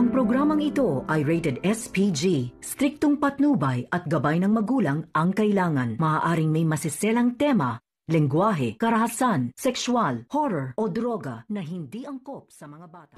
Ang programang ito ay rated SPG. Striktong patnubay at gabay ng magulang ang kailangan. Maaaring may masiselang tema, lengguwahe, karahasan, sexual, horror o droga na hindi angkop sa mga bata.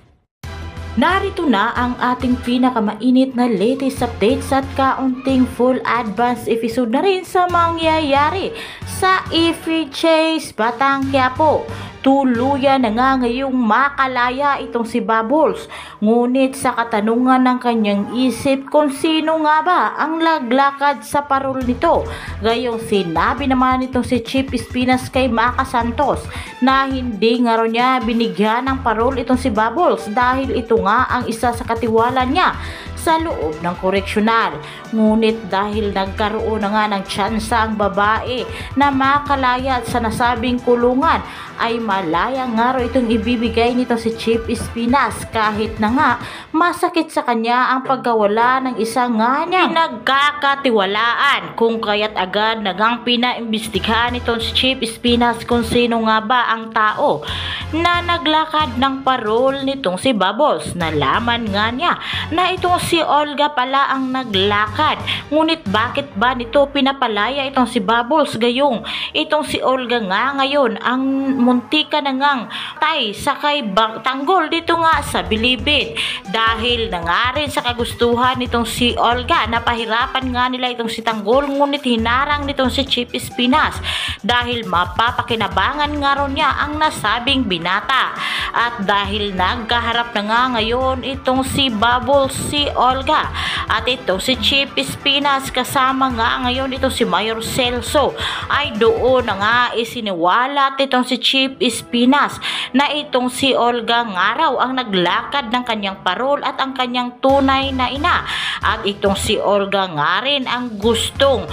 Narito na ang ating pinakamainit na latest updates at kaunting full advance episode na rin sa mangyayari sa Ify Chase, Batang Quiapo. Tuluyan na nga ngayong makalaya itong si Bubbles. Ngunit sa katanungan ng kanyang isip kung sino nga ba ang laglakad sa parol nito. Gayong sinabi naman itong si Chief Espinas kay Maka Santos na hindi nga raw niya binigyan ng parol itong si Bubbles dahil ito nga ang isa sa katiwala niya sa loob ng koreksyonal. Ngunit dahil nagkaroon na nga ng tsansa ang babae na makalaya sa nasabing kulungan, ay malaya nga raw itong ibibigay nito si Chief Espinas kahit na nga masakit sa kanya ang pagkawala ng isang nga niyang nagkakatiwalaan. Kung kaya't agad nagang pinaimbestigahan nito si Chief Espinas kung sino nga ba ang tao na naglakad ng parol nitong si Bubbles. Nalaman nga niya na itong si Olga pala ang naglakad. Ngunit bakit ba nito pinapalaya itong si Bubbles? Gayong itong si Olga nga ngayon ang muntika na ngang tay sakay tanggol dito nga sa bilibid. Dahil na nga rin sa kagustuhan nitong si Olga, napahirapan nga nila itong si Tanggol, ngunit hinarang nitong si Chief Espinas dahil mapapakinabangan nga ron niya ang nasabing binata. At dahil nagkaharap na nga ngayon itong si Bubbles, si Olga at itong si Chief Espinas kasama nga ngayon itong si Mayor Celso, ay doon na nga isiniwalat itong si Chief Espinas na itong si Olga nga raw ang naglakad ng kanyang parol at ang kanyang tunay na ina, at itong si Olga nga rin ang gustong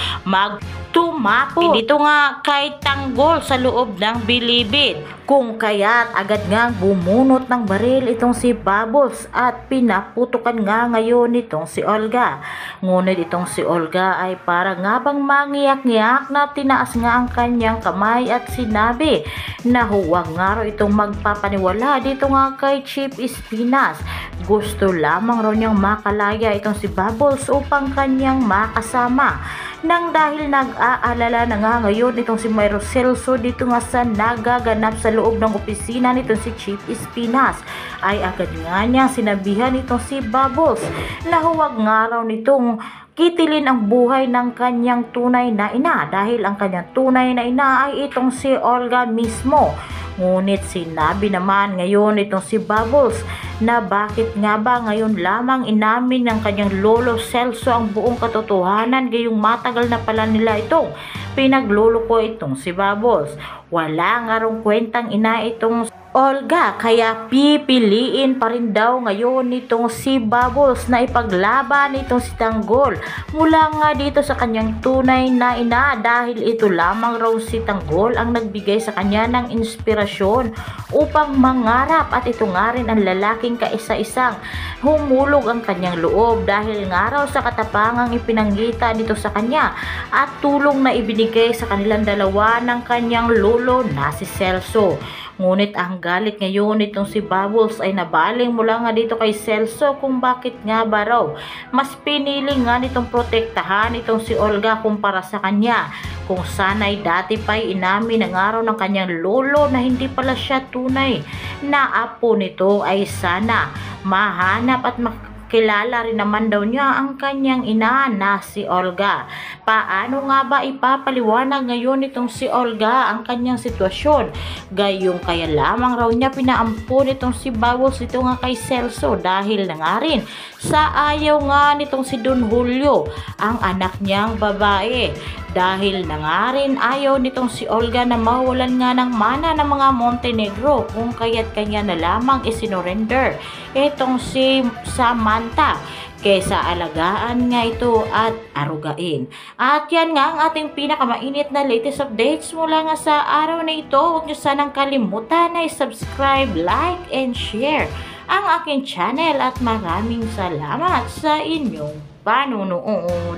tumapo dito nga kay Tanggol sa loob ng bilibid. Kung kaya't agad ngang bumunot ng baril itong si Bubbles at pinaputukan nga ngayon itong si Olga. Ngunit itong si Olga ay para nga bang mangiyak-ngiyak na tinaas nga ang kanyang kamay at sinabi na huwag nga raw itong magpapaniwala dito nga kay Chief Espinas. Gusto lamang raw niyang makalaya itong si Bubbles upang kanyang makasama. Nang dahil nag-aalala na nga ngayon itong si Mayor Celso dito nga sa nagaganap sa loob ng opisina nitong si Chief Espinas, ay agad nga niya sinabihan itong si Bubbles na huwag nga raw nitong kitilin ang buhay ng kanyang tunay na ina dahil ang kanyang tunay na ina ay itong si Olga mismo. Ngunit sinabi naman ngayon itong si Bubbles na bakit nga ba ngayon lamang inamin ng kanyang lolo Celso ang buong katotohanan gayong matagal na pala nila itong pinagluloko itong si Bubbles. Wala nga rong kwentang ina itong Olga, kaya pipiliin pa rin daw ngayon nitong si Bubbles na ipaglaban nitong si Tanggol mula nga dito sa kanyang tunay na ina dahil ito lamang raw si Tanggol ang nagbigay sa kanya ng inspirasyon upang mangarap, at ito nga rin ang lalaking kaisa-isang humulog ang kanyang loob dahil nga raw sa katapangang ipinanggita dito sa kanya at tulong na ibinigay sa kanilang dalawa ng kanyang lolo na si Celso. Ngunit ang galit ngayon itong si Bubbles ay nabaling mula nga dito kay Celso kung bakit nga ba raw mas pinili nga nitong protektahan itong si Olga kumpara sa kanya, kung sana'y dati pa'y inamin ng araw ng kanyang lolo na hindi pala siya tunay na apo nito, ay sana mahanap at kilala rin naman daw niya ang kanyang ina na si Olga. Paano nga ba ipapaliwanag ngayon itong si Olga ang kanyang sitwasyon? Gayong kaya lamang raw niya pinaampun itong si Bubbles ito nga kay Celso dahil na nga rin sa ayaw nga nitong si Don Julio, ang anak niyang babae. Dahil na nga rin ayaw nitong si Olga na mawalan nga ng mana ng mga Montenegro, kung kaya't kanya na lamang isinorender itong si Samantha kesa alagaan nga ito at arugain. At yan nga ang ating pinakamainit na latest updates mula nga sa araw na ito. Huwag niyo sanang kalimutan na i-subscribe, like, and share ang aking channel at maraming salamat sa inyong panunood.